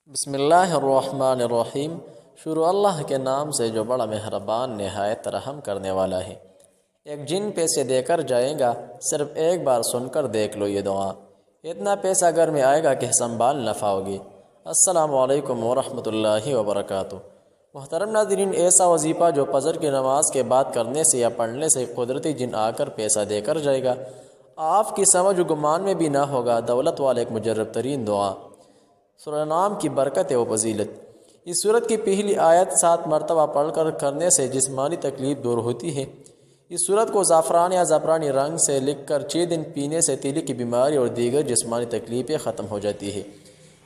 بسم اللہ الرحمن الرحیم۔ شروع اللہ کے نام سے جو بڑا مہربان نہایت رحم کرنے والا ہے۔ ایک جن پیسے دے کر جائے گا، صرف ایک بار سن کر دیکھ لو یہ دعا، اتنا پیسہ گھر میں آئے گا کہ سنبھال نہ پاؤ گے۔ السلام علیکم ورحمۃ اللہ وبرکاتہ۔ محترم ناظرین، ایسا وظیفہ جو فجر کی نماز کے بعد کرنے سے یا پڑھنے سے قدرتی جن آ کر پیسہ دے کر جائے گا، آپ کی سمجھ و گمان میں بھی نہ ہوگا۔ دولت والے ایک مجرب ترین دعا، سورہ نام کی برکت و فضیلت۔ اس سورت کی پہلی آیت 7 مرتبہ پڑھ کر کرنے سے جسمانی تکلیف دور ہوتی ہے۔ اس سورت کو زعفران یا زعفرانی رنگ سے لکھ کر 6 دن پینے سے دل کی بیماری اور دیگر جسمانی تکلیفیں ختم ہو جاتی ہے۔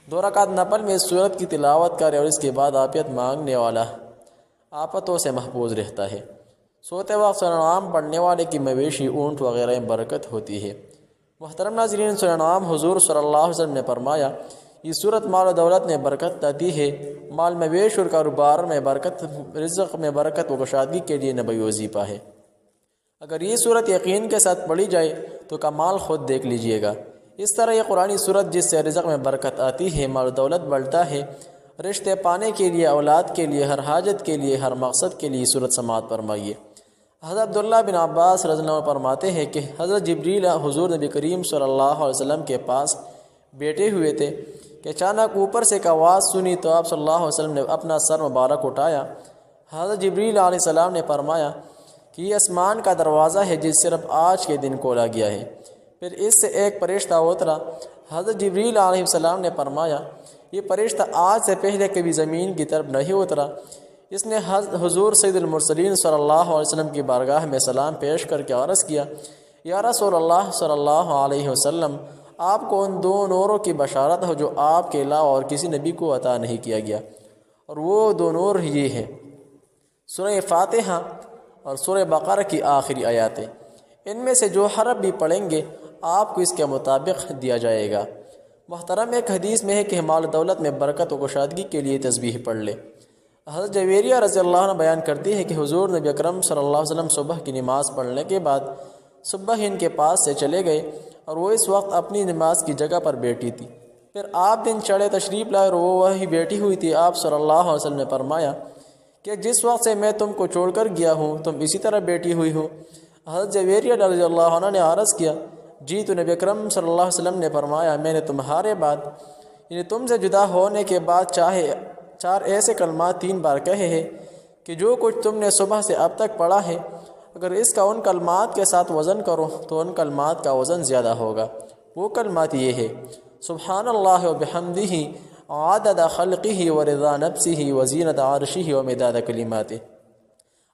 2 رکعت نفل میں اس سورت کی تلاوت کرے اور اس کے بعد عافیت مانگنے والا آفتوں سے محفوظ رہتا ہے۔ سوتے وقت سورہ نام پڑھنے والے کی مویشی، اونٹ وغیرہ میں برکت ہوتی ہے۔ محترم ناظرین، سورہ نام حضور صلی اللہ علیہ وسلم نے فرمایا، یہ صورت مال و دولت میں برکت لاتی ہے، مال مویش اور کاروبار میں برکت، رزق میں برکت و کشادگی کے لیے نبوی وظیفہ ہے۔ اگر یہ صورت یقین کے ساتھ پڑھی جائے تو کمال خود دیکھ لیجئے گا۔ اس طرح یہ قرآنی صورت جس سے رزق میں برکت آتی ہے، مال و دولت بڑھتا ہے، رشتے پانے کے لیے، اولاد کے لیے، ہر حاجت کے لیے، ہر مقصد کے لیے صورت سماعت فرمائیے۔ حضرت عبداللہ بن عباس رضی اللہ عنہ فرماتے ہیں کہ حضرت جبریل حضور نبی کریم صلی اللہ علیہ وسلم کے پاس بیٹھے ہوئے تھے کہ اچانک اوپر سے ایک آواز سنی تو آپ صلی اللہ علیہ وسلم نے اپنا سر مبارک اٹھایا۔ حضرت جبریل علیہ السلام نے فرمایا کہ یہ آسمان کا دروازہ ہے جس صرف آج کے دن کھولا گیا ہے۔ پھر اس سے ایک فرشتہ اترا۔ حضرت جبریل علیہ السلام نے فرمایا، یہ فرشتہ آج سے پہلے کبھی زمین کی طرف نہیں اترا۔ اس نے حضور سید المرسلین صلی اللہ علیہ وسلم کی بارگاہ میں سلام پیش کر کے عرض کیا، یا رسول اللہ صلی اللہ علیہ وسلم، آپ کو ان 2 نوروں کی بشارت ہو جو آپ کے علاوہ اور کسی نبی کو عطا نہیں کیا گیا، اور وہ 2 نور یہ ہیں، سورہ فاتحہ اور سورہ بقرہ کی آخری آیاتیں۔ ان میں سے جو حرف بھی پڑھیں گے آپ کو اس کے مطابق دیا جائے گا۔ محترم، ایک حدیث میں ہے کہ مال و دولت میں برکت و کشادگی کے لیے تسبیح پڑھ لے۔ حضرت جویریہ رضی اللہ عنہ بیان کرتی ہے کہ حضور نبی اکرم صلی اللہ علیہ وسلم صبح کی نماز پڑھنے کے بعد صبح ان کے پاس سے چلے گئے اور وہ اس وقت اپنی نماز کی جگہ پر بیٹھی تھی۔ پھر آپ دن چڑھے تشریف لائے اور وہ وہیں بیٹھی ہوئی تھی۔ آپ صلی اللہ علیہ وسلم نے فرمایا کہ جس وقت سے میں تم کو چھوڑ کر گیا ہوں تم اسی طرح بیٹھی ہوئی ہو۔ حضرت جویریہ رضی اللہ عنہ نے عرض کیا، جی تو نبی اکرم صلی اللہ علیہ وسلم نے فرمایا، میں نے تمہارے بعد یعنی تم سے جدا ہونے کے بعد 4 ایسے کلمات 3 بار کہے ہیں کہ جو کچھ تم نے صبح سے اب تک پڑھا ہے، اگر اس کا ان کلمات کے ساتھ وزن کرو تو ان کلمات کا وزن زیادہ ہوگا۔ وہ کلمات یہ ہے، سبحان اللہ و بحمدہ عدد خلقہ و رضا نفسہ و زینت عرشہ و مداد کلماتہ۔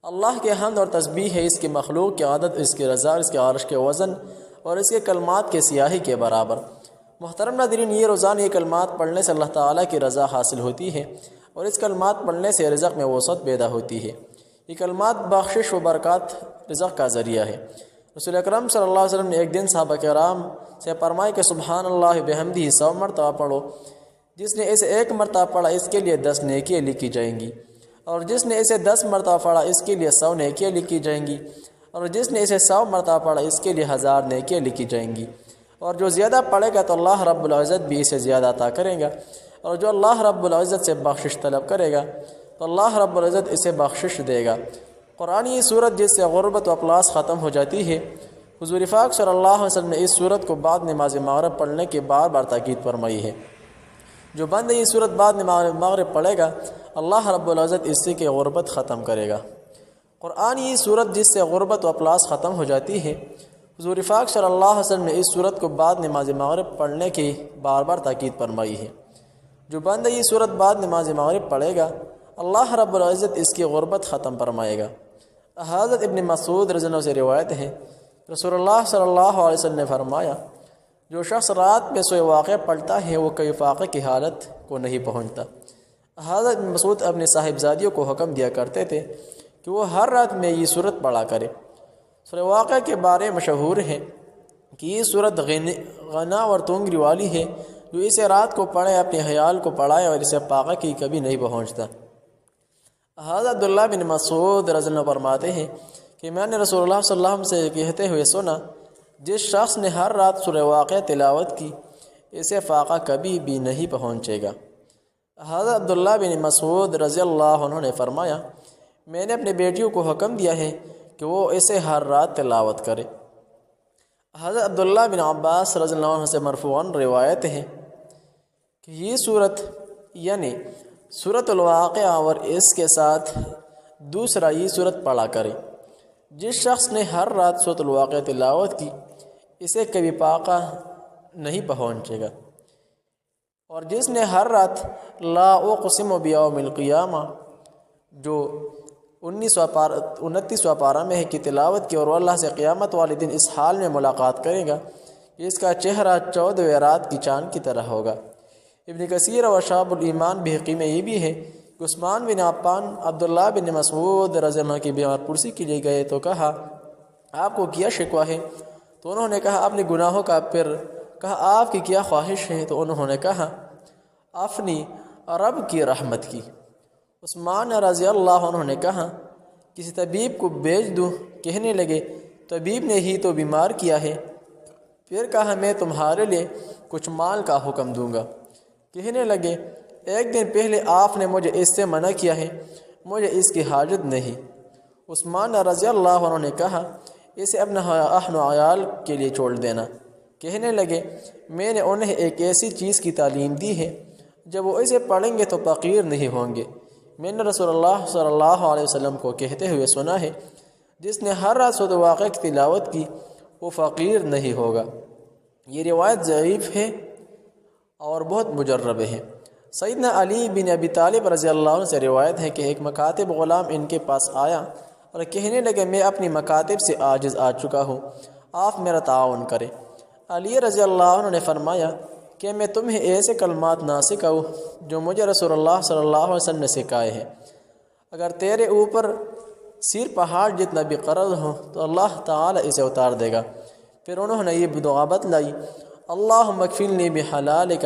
اللہ کے حمد اور تسبیح ہے اس کی مخلوق کی عدد، اس کی رضا، اس کے عرش کے وزن اور اس کے کلمات کے سیاہی کے برابر۔ محترم ناظرین، یہ روزانہ یہ کلمات پڑھنے سے اللہ تعالیٰ کی رضا حاصل ہوتی ہے اور اس کلمات پڑھنے سے رزق میں وسعت پیدا ہوتی ہے۔ یہ کلمات بخشش و برکات رزق کا ذریعہ ہے۔ رسول اکرم صلی اللہ علیہ وسلم نے ایک دن صحابہ کرام سے فرمایا کہ سبحان اللہ بحمدہ 100 مرتبہ پڑھو، جس نے اسے 1 مرتبہ پڑھا اس کے لیے 10 نیکیاں لکھی جائیں گی، اور جس نے اسے 10 مرتبہ پڑھا اس کے لیے 100 نیکیاں لکھی جائیں گی، اور جس نے اسے 100 مرتبہ پڑھا اس کے لیے 1000 نیکیاں لکھی جائیں گی، اور جو زیادہ پڑھے گا تو اللہ رب العزت بھی اسے زیادہ عطا کرے گا، اور جو اللہ رب العزت سے بخشش طلب کرے گا تو اللہ رب العزت اسے بخشش دے گا۔ قرآن یہ صورت جس سے غربت و افلاس ختم ہو جاتی ہے۔ حضور پاک صلی اللہ علیہ وسلم نے اس صورت کو بعد نماز مغرب پڑھنے کے بار بار تاکید فرمائی ہے۔ جو بندہ یہ صورت بعد نماز مغرب پڑھے گا اللہ رب العزت اس سے کہ غربت ختم کرے گا۔ قرآن یہ صورت جس سے غربت و افلاس ختم ہو جاتی ہے۔ حضور پاک صلی اللہ علیہ وسلم نے اس صورت کو بعد نماز مغرب پڑھنے کی بار بار تاکید فرمائی ہے۔ جو بندہ یہ صورت بعد نماز مغرب پڑھے گا اللہ رب العزت اس کی غربت ختم فرمائے گا۔ حضرت ابن مسعود رضی اللہ عنہ سے روایت ہے، رسول اللہ صلی اللہ علیہ وسلم نے فرمایا، جو شخص رات میں سوئے واقع پڑھتا ہے وہ کئی فاقے کی حالت کو نہیں پہنچتا۔ حضرت ابن مسعود اپنے صاحبزادیوں کو حکم دیا کرتے تھے کہ وہ ہر رات میں یہ صورت پڑھا کرے۔ سورہ واقعہ کے بارے مشہور ہے کہ یہ صورت غنا اور تنگری والی ہے، جو اسے رات کو پڑھے اپنے حیال کو پڑھائے اور اسے فاقہ کی کبھی نہیں پہنچتا۔ حضرت عبداللہ بن مسعود رضی اللہ عنہ فرماتے ہیں کہ میں نے رسول اللہ صلی اللہ علیہ وسلم سے کہتے ہوئے سنا، جس شخص نے ہر رات سورہ واقعہ تلاوت کی اسے فاقہ کبھی بھی نہیں پہنچے گا۔ حضرت عبداللہ بن مسعود رضی اللہ عنہ نے فرمایا میں نے اپنے بیٹیوں کو حکم دیا ہے کہ وہ اسے ہر رات تلاوت کرے۔ حضرت عبداللہ بن عباس رضی اللہ عنہ سے مرفوعاً روایت ہے کہ یہ صورت یعنی سورۃ الواقعہ اور اس کے ساتھ دوسرا یہ صورت پڑھا کرے۔ جس شخص نے ہر رات سورۃ الواقعہ تلاوت کی اسے کبھی پاقہ نہیں پہنچے گا، اور جس نے ہر رات لا اقسم بیوم القیامہ جو 29واں پارہ میں ہے کی تلاوت کی اور وہ اللہ سے قیامت والے دن اس حال میں ملاقات کرے گا کہ اس کا چہرہ 14ویں رات کی چاند کی طرح ہوگا۔ ابن کثیر اور شعب الایمان بحقی میں یہ بھی ہے کہ عثمان بن عفان عبداللہ بن مسعود رضی اللہ عنہ کی بیمار پرسی کے لیے گئے تو کہا آپ کو کیا شکوہ ہے؟ تو انہوں نے کہا اپنے گناہوں کا۔ پھر کہا آپ کی کیا خواہش ہے؟ تو انہوں نے کہا اپنی رب کی رحمت کی۔ عثمان رضی اللہ عنہ نے کہا کسی طبیب کو بھیج دوں؟ کہنے لگے طبیب نے ہی تو بیمار کیا ہے۔ پھر کہا میں تمہارے لیے کچھ مال کا حکم دوں گا۔ کہنے لگے ایک دن پہلے آپ نے مجھے اس سے منع کیا ہے، مجھے اس کی حاجت نہیں۔ عثمان رضی اللہ عنہ نے کہا اسے اپنا اہل و عیال کے لیے چھوڑ دینا۔ کہنے لگے میں نے انہیں ایک ایسی چیز کی تعلیم دی ہے جب وہ اسے پڑھیں گے تو فقیر نہیں ہوں گے۔ میں نے رسول اللہ صلی اللہ علیہ وسلم کو کہتے ہوئے سنا ہے جس نے ہر رات سورۃ الواقعہ کی تلاوت کی وہ فقیر نہیں ہوگا۔ یہ روایت ضعیف ہے اور بہت مجرب ہے۔ سیدنا علی بن ابی طالب رضی اللہ عنہ سے روایت ہے کہ ایک مکاتب غلام ان کے پاس آیا اور کہنے لگے میں اپنی مکاتب سے عاجز آ چکا ہوں، آپ میرا تعاون کریں۔ علی رضی اللہ عنہ نے فرمایا کہ میں تمہیں ایسے کلمات نہ سکھاؤں جو مجھے رسول اللہ صلی اللہ علیہ وسلم نے سکھائے ہیں۔ اگر تیرے اوپر سیر پہاڑ جتنا بھی قرض ہو تو اللہ تعالی اسے اتار دے گا۔ پھر انہوں نے یہ دعا بتلائی اللہم اکفلنی بحلالک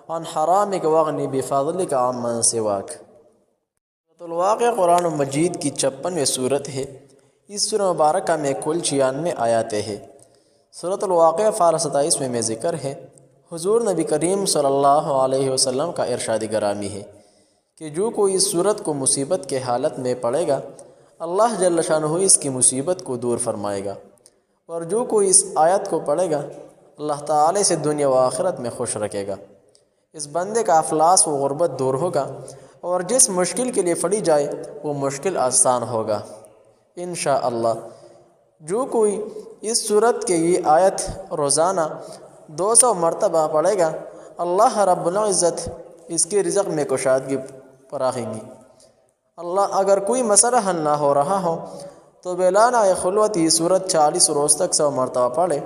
عن حرامک واغنی بفضلک عمن سواک۔ سورۃ الواقعہ قرآن مجید کی 56ویں صورت ہے۔ اس سورہ مبارکہ میں کل 96 آیاتیں ہیں۔ سورۃ الواقعہ پارہ 27 میں ذکر ہے۔ حضور نبی کریم صلی اللہ علیہ وسلم کا ارشاد گرامی ہے کہ جو کوئی اس صورت کو مصیبت کے حالت میں پڑھے گا اللہ جل شانہ اس کی مصیبت کو دور فرمائے گا، اور جو کوئی اس آیت کو پڑھے گا اللہ تعالی سے دنیا و آخرت میں خوش رکھے گا۔ اس بندے کا افلاس و غربت دور ہوگا، اور جس مشکل کے لیے پڑھی جائے وہ مشکل آسان ہوگا انشاءاللہ۔ جو کوئی اس صورت کے یہ آیت روزانہ 200 مرتبہ پڑھے گا اللہ رب العزت اس کے رزق میں کشادگی فراخے گی۔ اگر کوئی مسئلہ حل نہ ہو رہا ہو تو بیلانہ خلوت یہ صورت 40 روز تک 100 مرتبہ پڑھے۔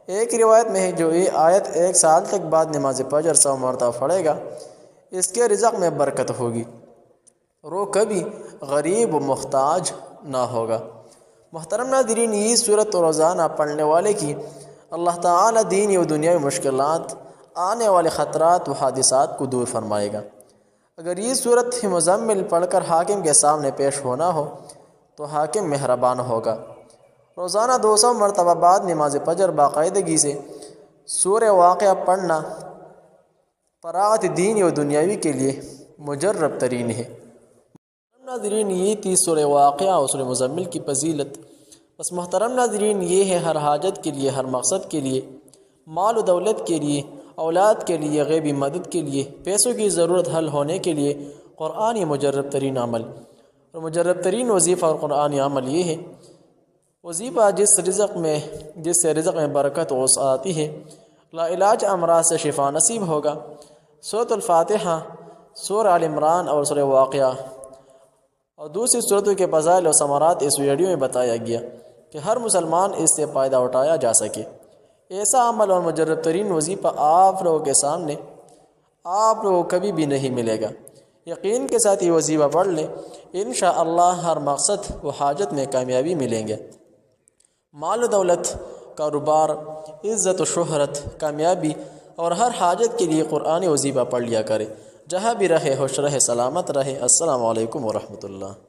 ایک روایت میں ہے جو یہ آیت 1 سال تک بعد نماز فجر 100 مرتبہ پڑھے گا اس کے رزق میں برکت ہوگی، وہ کبھی غریب و محتاج نہ ہوگا۔ محترم ناظرین، یہ صورت روزانہ پڑھنے والے کی اللہ تعالی دینی و دنیاوی مشکلات، آنے والے خطرات و حادثات کو دور فرمائے گا۔ اگر یہ صورت مزمل پڑھ کر حاکم کے سامنے پیش ہونا ہو تو حاکم مہربان ہوگا۔ روزانہ 200 مرتبہ بعد نماز فجر باقاعدگی سے سورہ واقعہ پڑھنا فراغت دینی و دنیاوی کے لیے مجرب ترین ہے۔ ناظرین، یہ تھی سورہ واقعہ اور سورہ مزمل کی فضیلت۔ بس محترم ناظرین، یہ ہے ہر حاجت کے لیے، ہر مقصد کے لیے، مال و دولت کے لیے، اولاد کے لیے، غیبی مدد کے لیے، پیسوں کی ضرورت حل ہونے کے لیے قرآن مجرب ترین عمل اور مجرب ترین وظیفہ اور قرآن عمل یہ ہے۔ وظیفہ جس سے رزق میں برکت و وسعت آتی ہے، لا علاج امراض سے شفا نصیب ہوگا۔ سورۃ الفاتحہ، سورہ آل عمران اور سورہ واقعہ اور دوسری صورتوں کے فضائل و ثمرات اس ویڈیو میں بتایا گیا کہ ہر مسلمان اس سے فائدہ اٹھایا جا سکے۔ ایسا عمل اور مجرب ترین وظیفہ آپ لوگوں کے سامنے آپ لوگوں کو کبھی بھی نہیں ملے گا۔ یقین کے ساتھ یہ وظیفہ پڑھ لیں، انشاءاللہ ہر مقصد و حاجت میں کامیابی ملیں گے۔ مال و دولت، کاروبار، عزت و شہرت، کامیابی اور ہر حاجت کے لیے قرآن وظیفہ پڑھ لیا کرے۔ جہاں بھی رہے خوش رہے، سلامت رہے۔ السلام علیکم ورحمۃ اللہ۔